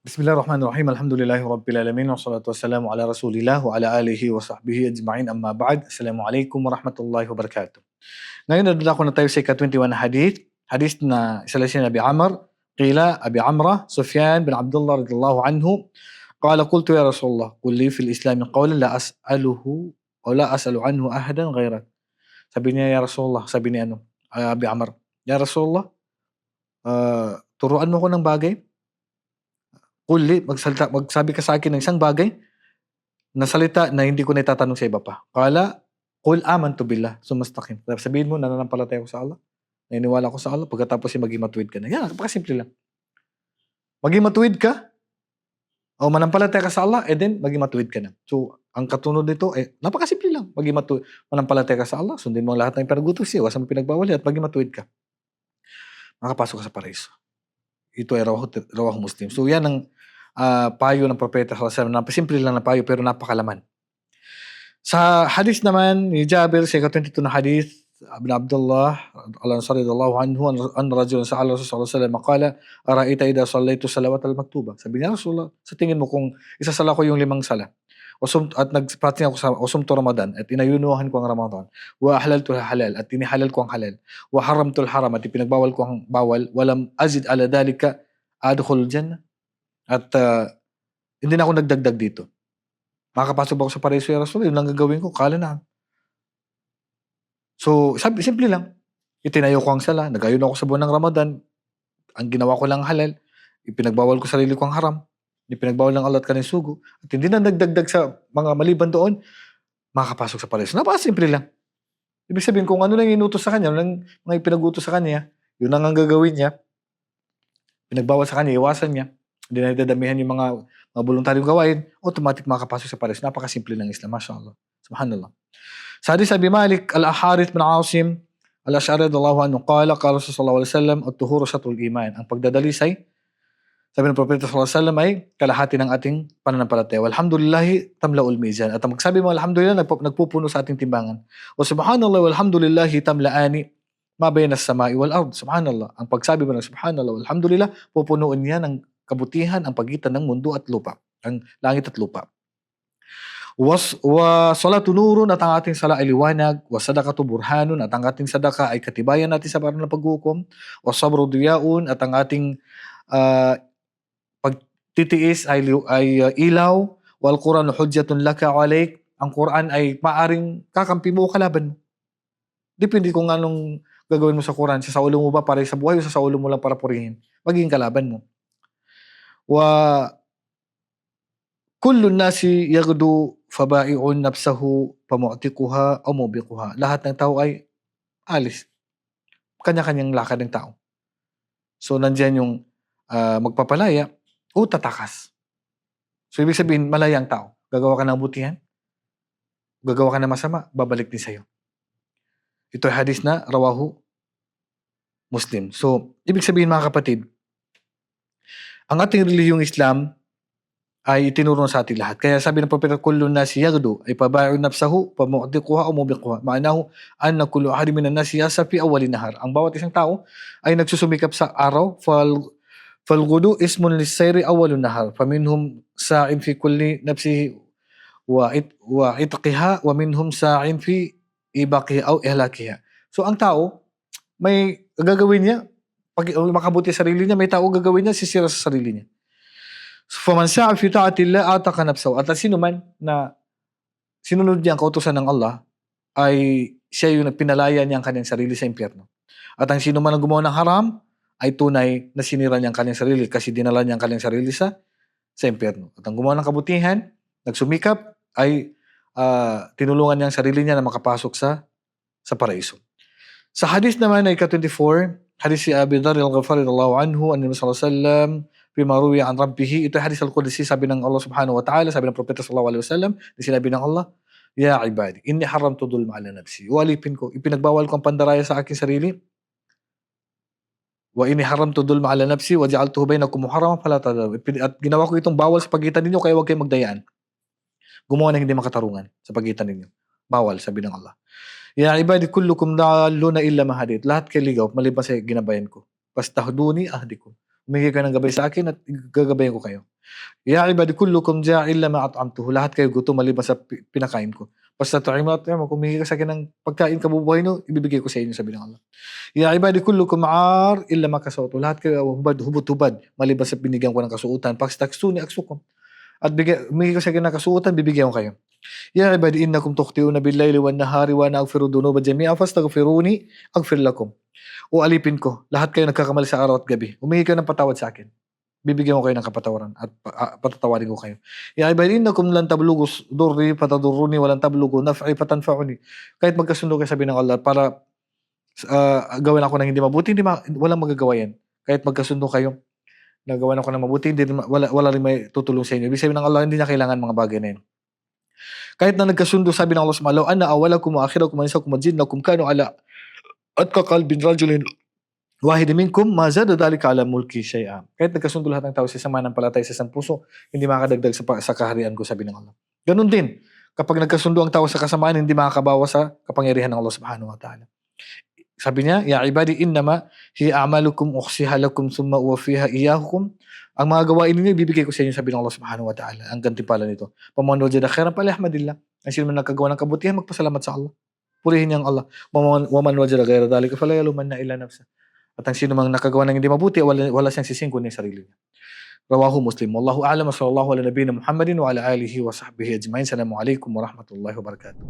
Bismillahirrahmanirrahim. Alhamdulillahi rabbil alamin wassalatu wassalamu ala Rasulillah wa ala alihi wa sahbihi ajma'in. Amma ba'd. Assalamualaikum warahmatullahi wabarakatuh. Ngayon nadala ko na tayo sa ika-21 na hadith. Hadith na isa si Abi Amr, qila Abi Amra, Sufyan bin Abdullah radhiyallahu anhu, qala qultu ya Rasulullah, qul li fil Islam qawlan la as'aluhu o la as'alu anhu ahadan ghayrak. Sabi niya ya Rasulullah, sabi ni Abi Amr, ya Rasulullah, turuan mo ko ng bagay. Magsabi ka sa akin ng isang bagay na salita na hindi ko na itatanong sa iba pa. Qala, qul amantu billah, sumastaqim. Sabihin mo, nananampalataya ko sa Allah. Naniniwala ko sa Allah. Pagkatapos maging matuwid ka na. Yan, napakasimple lang. Maging matuwid ka, o manampalataya ka sa Allah, then maging matuwid ka na. So, ang katunod nito, napakasimple lang. Manampalataya ka sa Allah, sundin mo ang lahat ng pinagutos siya, iwasan mo pinagbawal at maging matuwid ka. Makapasok ka sa paraiso. Ito ay rawah Muslim. So, yan ang payo ng Propeta sallallahu alaihi wasallam. Napasimple lang na payo pero napakalaman. Sa hadith naman ni Jabir, sa 22 na hadith, Ibn Abdullah al-Ansari radhiyallahu anhu, an rajulan sa'ala Rasulullah sallallahu alaihi wasallam, qala ara'aita idha sallaytu salawat al-maktuba. Sabi niya, Rasulullah, sa tingin mo kung isasala ko yung 5 sala at nagpating ako sa usumtu Ramadan at inayunuhan ko ang Ramadan, wa ahlaltu halal at inihalal ko ang halal, wa haramtu al-haram at ipinagbawal ko ang bawal, walam azid ala dalika adkhul jannah, at hindi na ako nagdagdag dito. Makakapasok ba ako sa paraiso ya Rasul? Yun lang gagawin ko. Kala na. So, simple lang. Itinayo ko ang sala. Nag-ayun ako sa buwan ng Ramadan. Ang ginawa ko lang halal. Ipinagbawal ko sarili ko ang haram. Ipinagbawal ng Allah at kaning sugo. At hindi na nagdagdag sa mga maliban doon, makakapasok sa paraiso. Napakasimple lang. Ibig sabihin, kung ano lang inutos sa kanya, mga ipinagutos sa kanya, yun lang ang gagawin niya. Pinagbawal sa kanya, iwasan niya. Hindi na dadamihan yung mga voluntaryong gawain, automatic makapasok sa paraiso. Napakasimple ng Islam. MashaAllah. Subhanallah. Sa hadith Abi Malik al-Harith bin Asim al-Ash'ari radhiyallahu anhu, qala Rasulullah sallallahu alaihi wasallam, at-tuhuru shatrul iman. Ang pagdadalisay, sabi ng Propeta sallallahu alaihi wasallam, ay kalahati ng ating pananampalataya. Walhamdulillahi tamla'ul mizan. At ang magsabi mo alhamdulillah, nagpupuno sa ating timbangan. Wa subhanallah walhamdulillahi tamla'ani ma bayna as-sama'i wal ard. Subhanallah. Ang pagsabi mo ng subhanallah walhamdulillah, pupunuin niya ng kabutihan ang pagitan ng mundo at lupa, ang langit at lupa. Wa salatu nurun, at ang ating sala ay liwanag. Wa sadaqatu burhanun, at ang ating sadaka ay katibayan natin sa parang paghukom. Wa sabru diyaun, at ang ating pagtitiis ay ilaw. Wal Quran hujjatun laka alayk, ang Quran ay maaring kakampi mo o kalaban mo. Depende kung anong gagawin mo sa Quran. Sa ulo mo ba para sa buhay o sa ulo mo lang para purihin? Magiging kalaban mo. Wa kullu nasi yaghdu faba'i'un nafsahu pamu'tiquha o mubiquha. Lahat ng tao ay alis. Kanya-kanyang lakad ng tao. So, nandiyan yung magpapalaya o tatakas. So, ibig sabihin, malaya ang tao. Gagawa ka ng butihan, gagawa ka ng masama, babalik din sa'yo. Ito ay hadith na rawahu Muslim. So, ibig sabihin mga kapatid, ang ating relihiyong Islam ay itinuro sa ating lahat. Kaya sabi ng Propeta, kullu nasi yaghdu, ay paba'i'un nafsahu pamu'tiquha o mubiquha. Ma'anahu anna kullu ahadin minan nasi yasa fi awwalin nahar. Ang bawat isang tao ay nagsusumikap sa araw. Falghudu ismun lis-sayri awwalun nahar. Faminhum sa'in fi kulli nafsihi wa itqiha wa minhum sa'in fi ibaqiha aw ihlakiha. So ang tao may gagawin niya pag makabuti sa sarili niya, may tao gagawin niya, sisira sa sarili niya. So, faman sa'a fi ta'atillah ataka nafsahu. At sino man na sinunod niya ang kautusan ng Allah, ay siya yung pinalaya niya ang kanyang sarili sa impyerno. At ang sino man ang gumawa ng haram, ay tunay na sinira niya ang kanyang sarili kasi dinala niya ang kanyang sarili sa impyerno. At ang gumawa ng kabutihan, nagsumikap, ay tinulungan niya ang sarili niya na makapasok sa paraiso. Sa hadith naman ay ka-24, hadith si Abi Dharr al-Ghifari radhiyallahu anhu, an-Nabi sallallahu alaihi wasallam bima ruwiya an rabbih. Ito ay hadith al-Qudsi, sabi ng Allah subhanahu wa ta'ala, sabi ng Propeta sallallahu alaihi wasallam, sinabi ng Allah, ya ibadi, inni haramtu dhulma ala nafsi. Walipin ko, ipinagbawal ko ang pandaraya sa aking sarili. Wa inni haramtu dhulma ala nafsi wa ja'altuhu bainakum muharraman fala tadharu. At ginawa ko itong bawal sa pagitan ninyo, kaya huwag kayong magdayaan. Gumawa ng hindi makatarungan sa pagitan ninyo. Bawal, sabi ng Allah. Ya ibadi kullukum dalluna illa mahadit. Lahat kayo ligaw, maliban sa ginabayan ko. Bastahduni ahdikum. Humingi kayo ng gabay sa akin at gagabayan ko kayo. Ya ibadi kullukum ja'in lama at'amtuhu. Lahat kayo gutom maliban sa pinakain ko. Basta kung humingi ka sa akin ng pagkain kabubuhay no, ibibigay ko sa inyo, sabi ng Allah. Ya ibadi kullukum 'ar illa ma kasawtu. Lahat kayo hubad-hubad maliban sa binigyan ko ng kasuotan. Fastaksuni aksukum. At humingi ka sa akin ng kasuotan, bibigyan ko kayo. Ya ibadi innakum tukhti'una bil-laili wan-nahari wa ana aghfiru dhunuba jami'an fastaghfiruni aghfir lakum. O alipin ko, lahat kayo nagkakamali sa araw at gabi. Humingi kayo ng patawad sa akin. Bibigyan ko kayo ng kapatawaran at patatawarin ko kayo. Ya ibadi innakum lan tablughu durri fatadurruni wa lan tablughu naf'i fatanfa'uni. Kahit magkasundo kayo, sabi ng Allah, para gawin ako ng hindi mabuti, walang magagawa yan. Kahit magkasundo kayo, nagawa ako ng mabuti, wala rin may tutulong sa inyo. Ibig sabihin ng Allah, hindi niya kailangan mga bagay na yun. Kahit na nagkasundo, sabi ng Allah subhanahu wa ta'ala, anna awalakum wa akhirakum wa insakum wa jinnakum kanu ala atka qalbin rajulin wahid minkum ma zada dhalika ala mulki shay'a. Kahit nagkasundo lahat ng tao sa palatay sa isang puso, hindi makakadagdag sa kaharian ko, sabi ng Allah. Ganun din, kapag nagkasundo ang tao sa kasamaan, hindi makakabawa sa kapangyarihan ng Allah subhanahu wa ta'ala. Sabi niya, ya ibadi innama hiya a'malukum ukhsiha lakum thumma uwaffiha iyyakum. Ang mga gawain ninyo ibibigay ko sa inyo, sabi ng Allah subhanahu wa ta'ala. Ang gantimpala nito. Faman wajada khairan falyahmadillah. Ang sino man nagkagawa ng kabutihan, magpasalamat sa Allah. Purihin niya ang Allah. Waman wajada ghayra dhalika fala yalumanna illa nafsa. At ang sino mang nakagawa ng hindi mabuti, wala siyang sising kundi sarili niya. Rawahu Muslim. Wallahu a'lam. Sallallahu ala nabiyyina Muhammadin wa ala alihi wa sahbihi ajma'in. Assalamu alaikum warahmatullahi wabarakatuh.